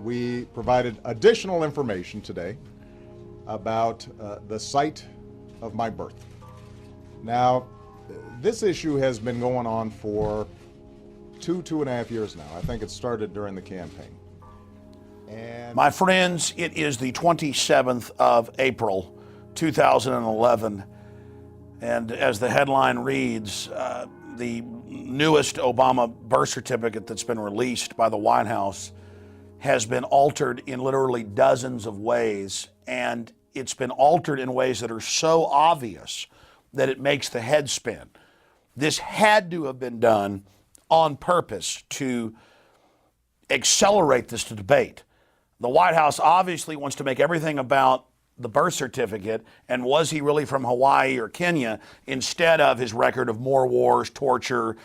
we provided additional information today about the site of my birth. Now, this issue has been going on for two and a half years now. I think it started during the campaign. And my friends, it is the 27th of April, 2011. And as the headline reads, the newest Obama birth certificate that's been released by the White House has been altered in literally dozens of ways. And it's been altered in ways that are so obvious that it makes the head spin. This had to have been done on purpose to accelerate this debate. The White House obviously wants to make everything about the birth certificate and was he really from Hawaii or Kenya, instead of his record of more wars, torture,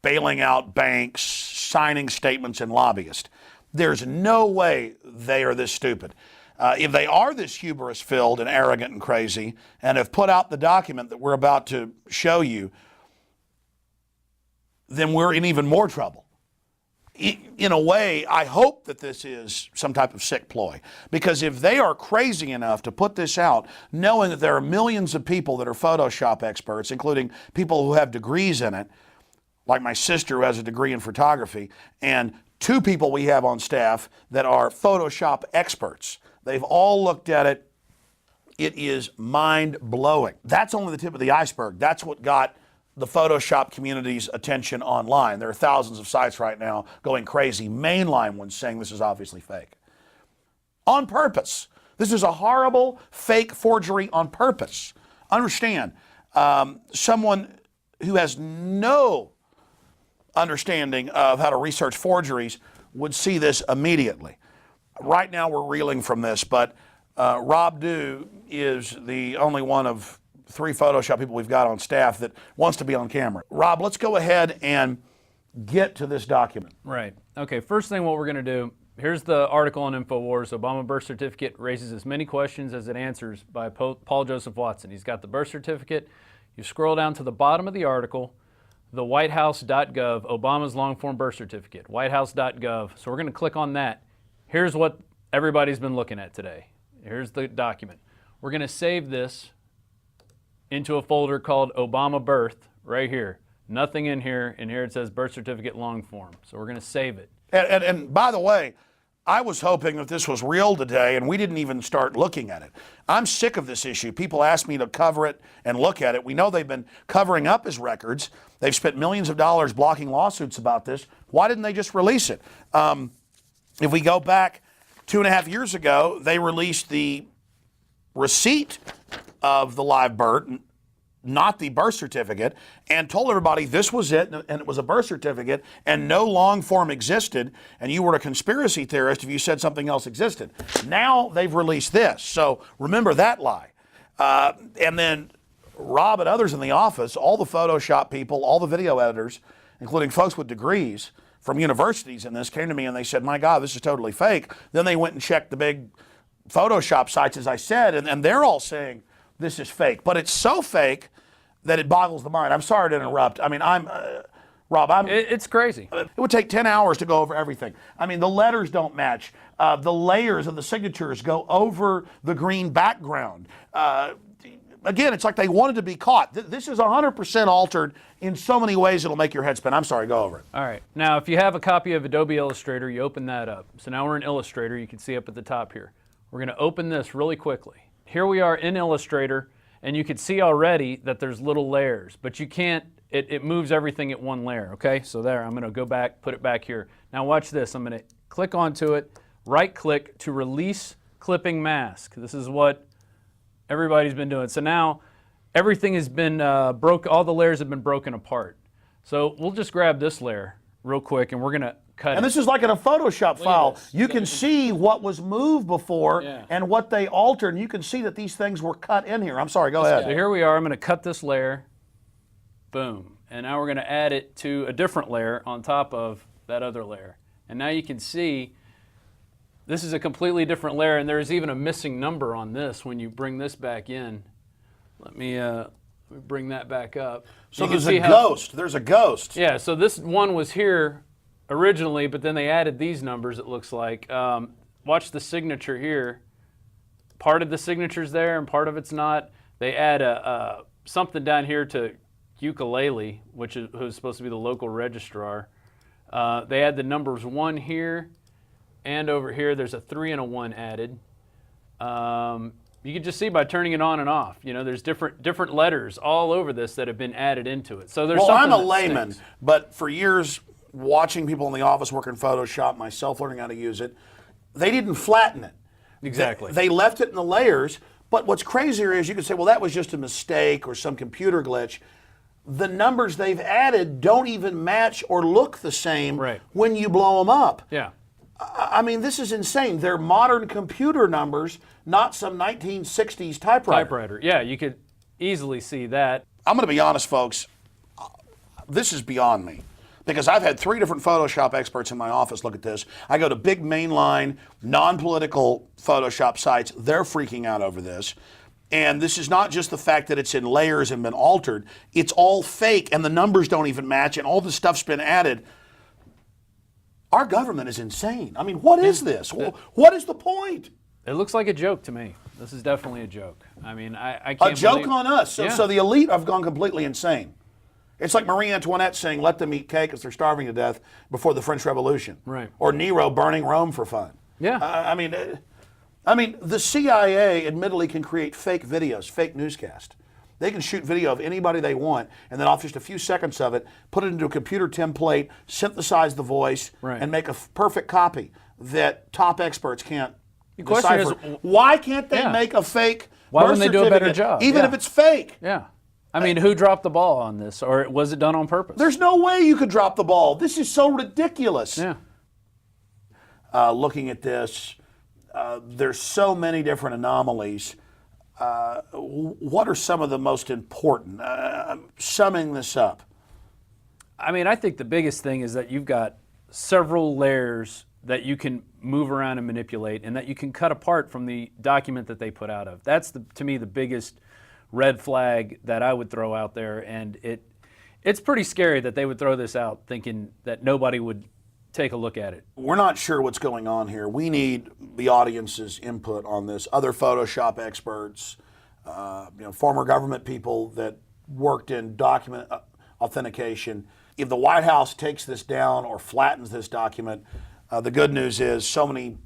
bailing out banks, signing statements, and lobbyists. There's no way they are this stupid. If they are this hubris-filled and arrogant and crazy and have put out the document that we're about to show you, then we're in even more trouble. In a way, I hope that this is some type of sick ploy, because if they are crazy enough to put this out, knowing that there are millions of people that are Photoshop experts, including people who have degrees in it, like my sister who has a degree in photography, and 2 people we have on staff that are Photoshop experts. They've all looked at it. It is mind-blowing. That's only the tip of the iceberg. That's what got the Photoshop community's attention online. There are thousands of sites right now going crazy, mainline ones saying this is obviously fake. On purpose. This is a horrible fake forgery on purpose. Understand, someone who has no understanding of how to research forgeries would see this immediately. Right now we're reeling from this, but Rob Dew is the only one of 3 Photoshop people we've got on staff that wants to be on camera. Rob, let's go ahead and get to this document. Right. Okay, first thing what we're going to do, here's the article on InfoWars. Obama birth certificate raises as many questions as it answers by Paul Joseph Watson. He's got the birth certificate. You scroll down to the bottom of the article, the whitehouse.gov, Obama's long-form birth certificate, whitehouse.gov. So we're going to click on that. Here's what everybody's been looking at today. Here's the document. We're going to save this into a folder called Obama Birth right here. Nothing in here, and here it says birth certificate long form. So we're going to save it. And by the way, I was hoping that this was real today, and we didn't even start looking at it. I'm sick of this issue. People ask me to cover it and look at it. We know they've been covering up his records. They've spent millions of dollars blocking lawsuits about this. Why didn't they just release it? If we go back 2.5 years ago, they released the receipt of the live birth, not the birth certificate, and told everybody this was it, and it was a birth certificate, and no long form existed, and you were a conspiracy theorist if you said something else existed. Now they've released this, so remember that lie. And then Rob and others in the office, all the Photoshop people, all the video editors, including folks with degrees from universities in this, came to me and they said, my God, this is totally fake. Then they went and checked the big Photoshop sites, as I said, and they're all saying this is fake. But it's so fake that it boggles the mind. I'm sorry to interrupt. I mean, Rob, It's crazy. It would take 10 hours to go over everything. I mean, the letters don't match. The layers of the signatures go over the green background. Again, it's like they wanted to be caught. This is 100% altered in so many ways it'll make your head spin. I'm sorry, go over it. All right. Now, if you have a copy of Adobe Illustrator, you open that up. So now we're in Illustrator. You can see up at the top here. We're going to open this really quickly. Here we are in Illustrator, and you can see already that there's little layers, but you can't, it moves everything at one layer, okay? So there, I'm going to go back, put it back here. Now watch this. I'm going to click onto it, right-click to release clipping mask. This is what everybody's been doing. So now everything has been all the layers have been broken apart. So we'll just grab this layer real quick, and we're going to cut it. And this is like in a Photoshop file. You can see what was moved before and what they altered, and you can see that these things were cut in here. I'm sorry, go ahead. So here we are. I'm going to cut this layer. Boom. And now we're going to add it to a different layer on top of that other layer. And now you can see this is a completely different layer, and there's even a missing number on this when you bring this back in. Let me bring that back up. So there's a ghost. There's a ghost. Yeah, so this one was here originally, but then they added these numbers, it looks like. Watch the signature here. Part of the signature's there and part of it's not. They add something down here to ukulele, who's supposed to be the local registrar. They add the numbers 1 here, and over here there's a 3 and a 1 added. You can just see by turning it on and off. You know, there's different letters all over this that have been added into it. So there's I'm a that layman, stinks. but for years watching people in the office work in Photoshop, myself learning how to use it, they didn't flatten it. Exactly. They left it in the layers. But what's crazier is you could say, well, that was just a mistake or some computer glitch. The numbers they've added don't even match or look the same when you blow them up. Yeah. I mean, this is insane. They're modern computer numbers, not some 1960s typewriter. Yeah, you could easily see that. I'm going to be honest, folks. This is beyond me. Because I've had 3 different Photoshop experts in my office look at this. I go to big mainline, non-political Photoshop sites. They're freaking out over this. And this is not just the fact that it's in layers and been altered. It's all fake, and the numbers don't even match, and all this stuff's been added. Our government is insane. I mean, what is this? What is the point? It looks like a joke to me. This is definitely a joke. I mean, I can't A joke believe... on us. So the elite have gone completely insane. It's like Marie Antoinette saying, let them eat cake because they're starving to death before the French Revolution. Right. Or Nero burning Rome for fun. Yeah. I mean, the CIA admittedly can create fake videos, fake newscast. They can shoot video of anybody they want, and then off just a few seconds of it, put it into a computer template, synthesize the voice, and make a perfect copy that top experts can't decipher. The question is, why can't they make a fake Why birth wouldn't they do a better certificate, job? even if it's fake? Yeah. I mean, who dropped the ball on this, or was it done on purpose? There's no way you could drop the ball. This is so ridiculous. Yeah. Looking at this, there's so many different anomalies. What are some of the most important? Summing this up. I mean, I think the biggest thing is that you've got several layers that you can move around and manipulate, and that you can cut apart from the document that they put out of. That's, to me, the biggest red flag that I would throw out there, and it's pretty scary that they would throw this out thinking that nobody would take a look at it. We're not sure what's going on here. We need the audience's input on this. Other Photoshop experts, former government people that worked in document authentication. If the White House takes this down or flattens this document, the good news is so many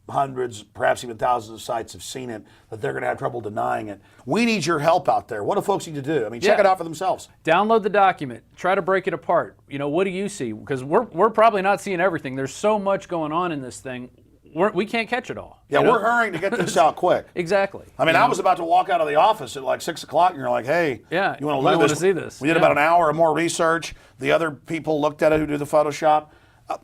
hundreds, perhaps even thousands of sites have seen it that they're going to have trouble denying it. We need your help out there. What do folks need to do? I mean, check it out for themselves. Download the document. Try to break it apart. You know, what do you see? Because we're probably not seeing everything. There's so much going on in this thing. We can't catch it all. Yeah, we're hurrying to get this out quick. Exactly. I mean, I was about to walk out of the office at like 6 o'clock, and you're like, hey, you want to look at this? See this. We did about an hour or more research. The other people looked at it who do the Photoshop.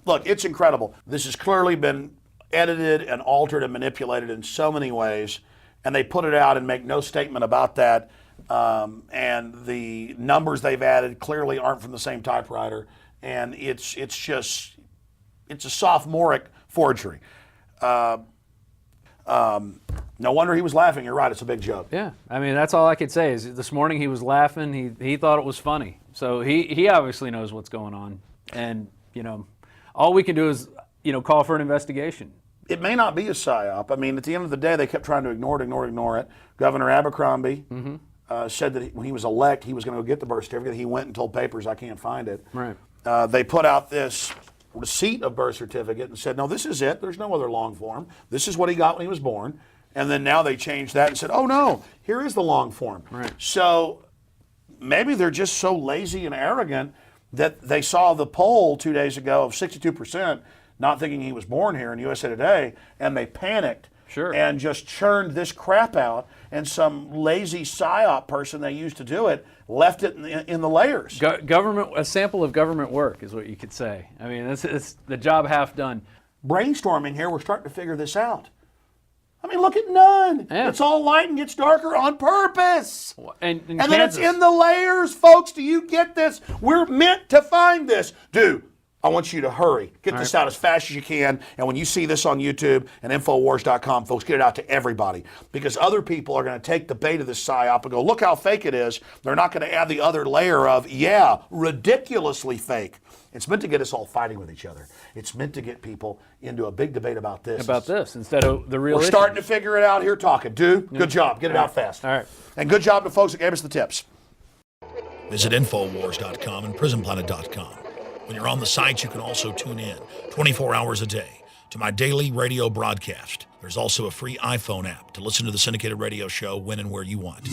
Look, it's incredible. This has clearly been edited and altered and manipulated in so many ways, and they put it out and make no statement about that. And the numbers they've added clearly aren't from the same typewriter, and it's a sophomoric forgery. No wonder he was laughing. You're right, it's a big joke. Yeah, I mean, that's all I could say is this morning he was laughing. He thought it was funny. So he obviously knows what's going on, and all we can do is call for an investigation. It may not be a psyop. I mean, at the end of the day, they kept trying to ignore it. Governor Abercrombie said that when he was elected, he was going to go get the birth certificate. He went and told papers, I can't find it. Right. They put out this receipt of birth certificate and said, no, this is it. There's no other long form. This is what he got when he was born. And then now they changed that and said, oh, no, here is the long form. Right. So maybe they're just so lazy and arrogant that they saw the poll 2 days ago of 62%, not thinking he was born here in USA Today, and they panicked and just churned this crap out, and some lazy psyop person they used to do it left it in the layers. A sample of government work is what you could say. I mean, it's the job half done. Brainstorming here, we're starting to figure this out. I mean, look at none. Yeah. It's all light and gets darker on purpose. And then it's in the layers, folks. Do you get this? We're meant to find this. Do I want you to hurry. Get this out as fast as you can. And when you see this on YouTube and Infowars.com, folks, get it out to everybody. Because other people are going to take the bait of this psyop and go, look how fake it is. They're not going to add the other layer of, yeah, ridiculously fake. It's meant to get us all fighting with each other. It's meant to get people into a big debate about this. Instead of the real We're starting to figure it out here talking. Dude, good job. Get it out fast. All right. And good job to folks that gave us the tips. Visit Infowars.com and PrisonPlanet.com. When you're on the site, you can also tune in 24 hours a day to my daily radio broadcast. There's also a free iPhone app to listen to the syndicated radio show when and where you want.